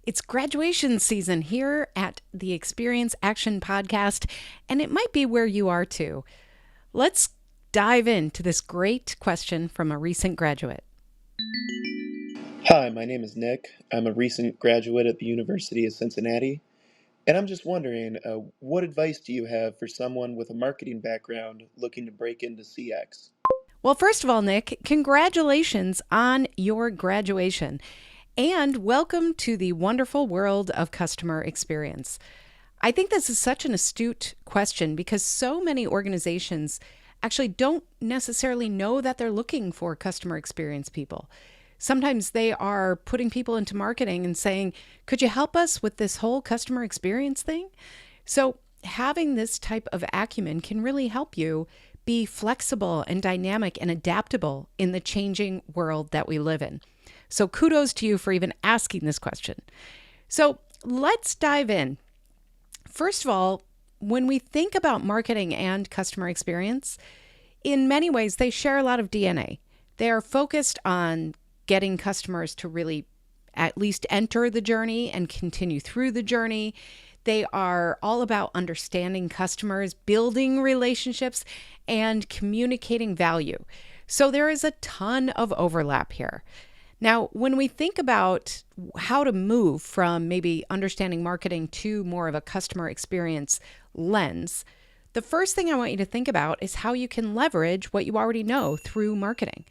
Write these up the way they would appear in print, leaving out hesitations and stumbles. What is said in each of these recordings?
It's graduation season here at the Experience Action Podcast, and it might be where you are too. Let's dive into this great question from a recent graduate. Hi, my name is Nick. I'm a recent graduate at the University of Cincinnati, and I'm just wondering, what advice do you have for someone with a marketing background looking to break into CX? Well, first of all, Nick, congratulations on your graduation, and welcome to the wonderful world of customer experience. I think this is such an astute question because so many organizations actually don't necessarily know that they're looking for customer experience people. Sometimes they are putting people into marketing and saying, could you help us with this whole customer experience thing? So having this type of acumen can really help you be flexible and dynamic and adaptable in the changing world that we live in. So kudos to you for even asking this question. So let's dive in. First of all, when we think about marketing and customer experience, in many ways, they share a lot of DNA. They are focused on getting customers to really at least enter the journey and continue through the journey. They are all about understanding customers, building relationships, and communicating value. So there is a ton of overlap here. Now, when we think about how to move from maybe understanding marketing to more of a customer experience lens, the first thing I want you to think about is how you can leverage what you already know through marketing.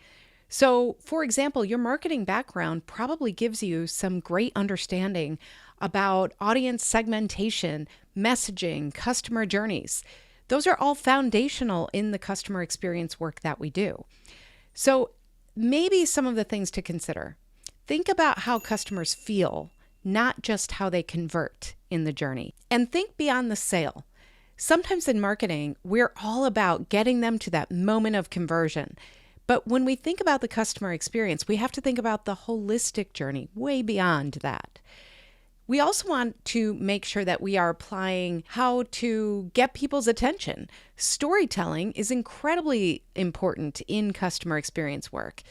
So, for example, your marketing background probably gives you some great understanding about audience segmentation, messaging, customer journeys. Those are all foundational in the customer experience work that we do. So, maybe some of the things to consider. Think about how customers feel, not just how they convert in the journey. And think beyond the sale. Sometimes in marketing, we're all about getting them to that moment of conversion. But when we think about the customer experience, we have to think about the holistic journey way beyond that. We also want to make sure that we are applying how to get people's attention. Storytelling is incredibly important in customer experience work.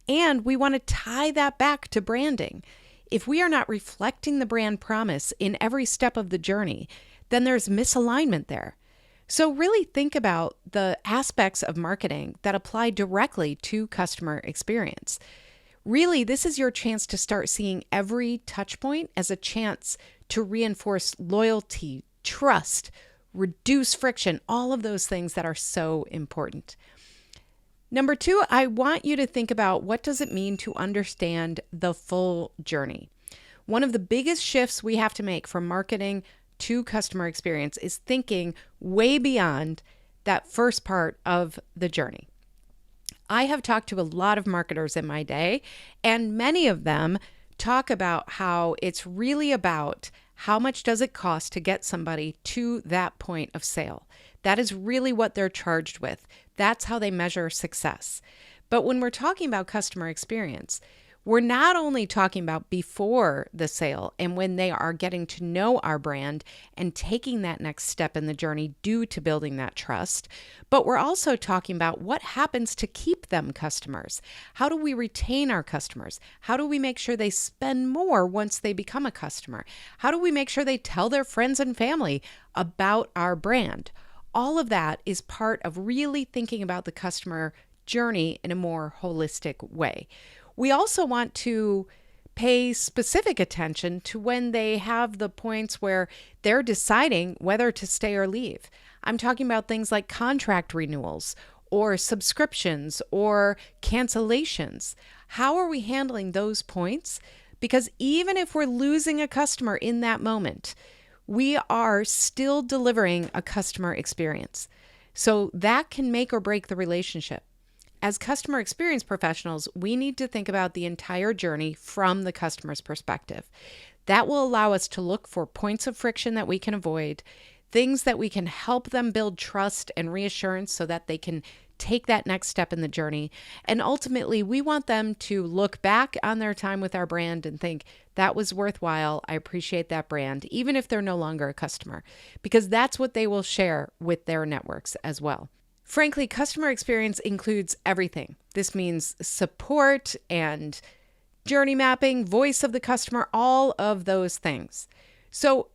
And we want to tie that back to branding. If we are not reflecting the brand promise in every step of the journey, then there's misalignment there. So really think about the aspects of marketing that apply directly to customer experience. Really, this is your chance to start seeing every touch point as a chance to reinforce loyalty, trust, reduce friction, all of those things that are so important. Number two, I want you to think about what does it mean to understand the full journey. One of the biggest shifts we have to make from marketing to customer experience is thinking way beyond that first part of the journey. I have talked to a lot of marketers in my day, and many of them talk about how it's really about how much does it cost to get somebody to that point of sale. That is really what they're charged with. That's how they measure success. But when we're talking about customer experience, we're not only talking about before the sale and when they are getting to know our brand and taking that next step in the journey due to building that trust, but we're also talking about what happens to keep them customers. How do we retain our customers? How do we make sure they spend more once they become a customer? How do we make sure they tell their friends and family about our brand? All of that is part of really thinking about the customer journey in a more holistic way. We also want to pay specific attention to when they have the points where they're deciding whether to stay or leave. I'm talking about things like contract renewals or subscriptions or cancellations. How are we handling those points? Because even if we're losing a customer in that moment, we are still delivering a customer experience. So that can make or break the relationship. As customer experience professionals, we need to think about the entire journey from the customer's perspective. That will allow us to look for points of friction that we can avoid, things that we can help them build trust and reassurance so that they can take that next step in the journey. And ultimately, we want them to look back on their time with our brand and think, that was worthwhile. I appreciate that brand, even if they're no longer a customer, because that's what they will share with their networks as well. Frankly, customer experience includes everything. This means support and journey mapping, voice of the customer, all of those things. So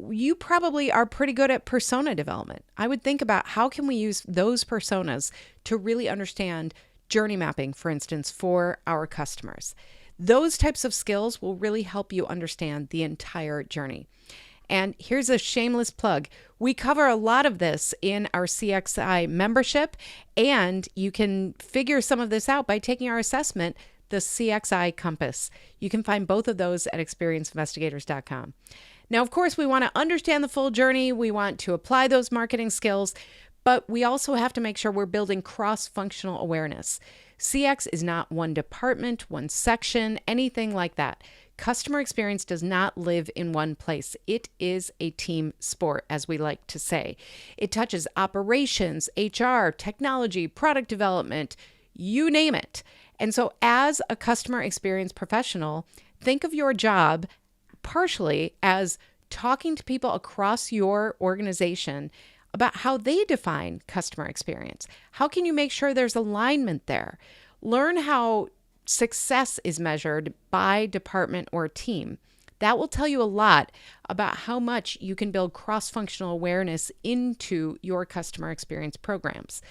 you probably are pretty good at persona development. I would think about how can we use those personas to really understand journey mapping, for instance, for our customers. Those types of skills will really help you understand the entire journey. And here's a shameless plug. We cover a lot of this in our CXI membership, and you can figure some of this out by taking our assessment, the CXI Compass. You can find both of those at experienceinvestigators.com. Now, of course, we want to understand the full journey. We want to apply those marketing skills, but we also have to make sure we're building cross-functional awareness. CX is not one department, one section, anything like that. Customer experience does not live in one place. It is a team sport, as we like to say. It touches operations, HR, technology, product development, you name it. And so as a customer experience professional, think of your job partially as talking to people across your organization about how they define customer experience. How can you make sure there's alignment there? Learn how success is measured by department or team. That will tell you a lot about how much you can build cross-functional awareness into your customer experience programs.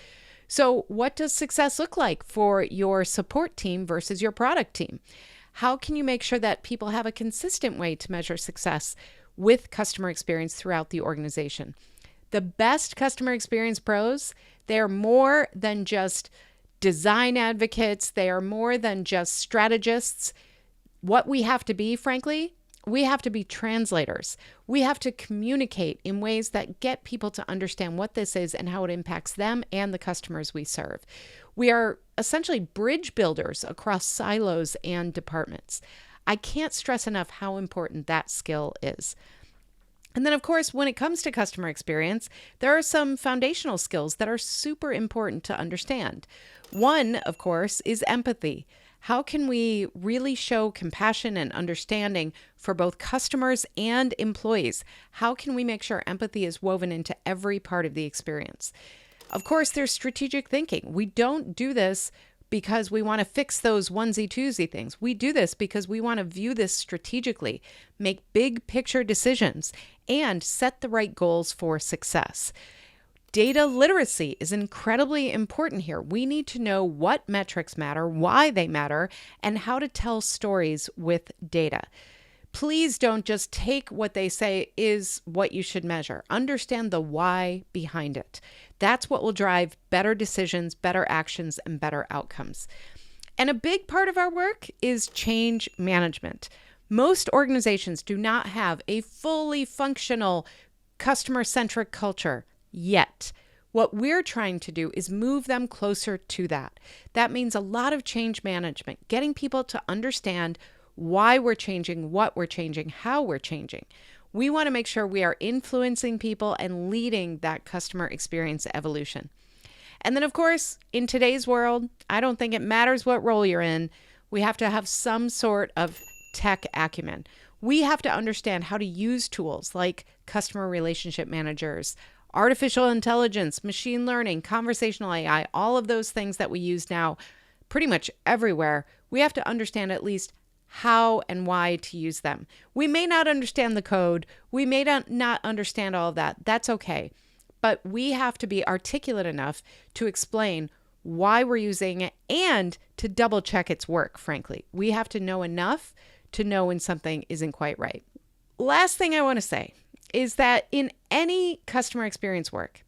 So what does success look like for your support team versus your product team? How can you make sure that people have a consistent way to measure success with customer experience throughout the organization? The best customer experience pros, they're more than just design advocates. They are more than just strategists. What we have to be, frankly, we have to be translators. We have to communicate in ways that get people to understand what this is and how it impacts them and the customers we serve. We are essentially bridge builders across silos and departments. I can't stress enough how important that skill is. And then, of course, when it comes to customer experience, there are some foundational skills that are super important to understand. One, of course, is empathy. How can we really show compassion and understanding for both customers and employees? How can we make sure empathy is woven into every part of the experience? Of course, there's strategic thinking. We don't do this because we want to fix those onesie-twosie things. We do this because we want to view this strategically, make big picture decisions, and set the right goals for success. Data literacy is incredibly important here. We need to know what metrics matter, why they matter, and how to tell stories with data. Please don't just take what they say is what you should measure. Understand the why behind it. That's what will drive better decisions, better actions, and better outcomes. And a big part of our work is change management. Most organizations do not have a fully functional customer-centric culture yet. What we're trying to do is move them closer to that. That means a lot of change management, getting people to understand why we're changing, what we're changing, how we're changing. We want to make sure we are influencing people and leading that customer experience evolution. And then, of course, in today's world, I don't think it matters what role you're in. We have to have some sort of tech acumen. We have to understand how to use tools like customer relationship managers, artificial intelligence, machine learning, conversational AI, all of those things that we use now pretty much everywhere. We have to understand at least how and why to use them. We may not understand the code. We may not understand all of that. That's okay. But we have to be articulate enough to explain why we're using it and to double check its work, frankly. We have to know enough to know when something isn't quite right. Last thing I want to say is that in any customer experience work,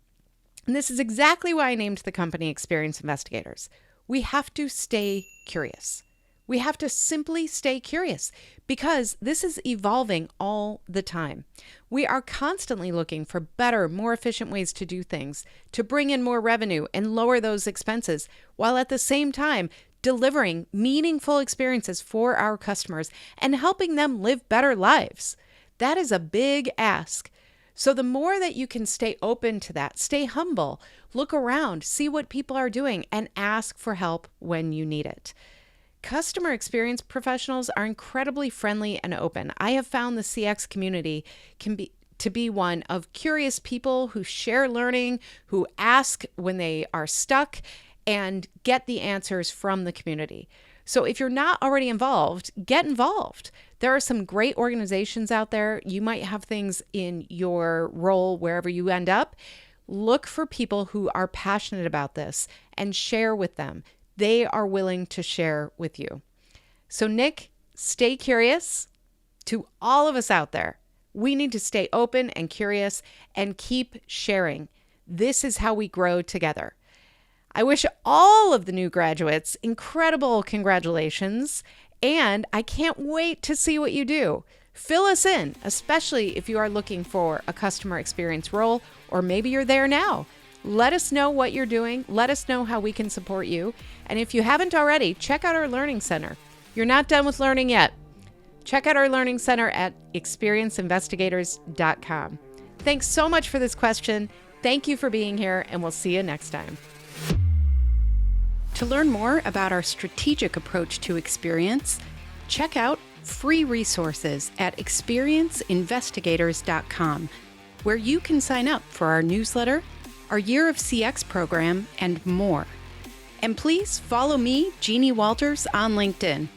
and this is exactly why I named the company Experience Investigators, we have to stay curious. We have to simply stay curious because this is evolving all the time. We are constantly looking for better, more efficient ways to do things, to bring in more revenue and lower those expenses, while at the same time delivering meaningful experiences for our customers and helping them live better lives. That is a big ask. So the more that you can stay open to that, stay humble, look around, see what people are doing, and ask for help when you need it. Customer experience professionals are incredibly friendly and open. I have found the CX community to be one of curious people who share learning, who ask when they are stuck, and get the answers from the community. So if you're not already involved, get involved. There are some great organizations out there. You might have things in your role wherever you end up. Look for people who are passionate about this and share with them. They are willing to share with you. So Nick, stay curious. To all of us out there, we need to stay open and curious and keep sharing. This is how we grow together. I wish all of the new graduates incredible congratulations, and I can't wait to see what you do. Fill us in, especially if you are looking for a customer experience role, or maybe you're there now. Let us know what you're doing. Let us know how we can support you. And if you haven't already, check out our Learning Center. You're not done with learning yet. Check out our Learning Center at experienceinvestigators.com. Thanks so much for this question. Thank you for being here, and we'll see you next time. To learn more about our strategic approach to experience, check out free resources at experienceinvestigators.com, where you can sign up for our newsletter, our Year of CX program, and more. And please follow me, Jeannie Walters, on LinkedIn.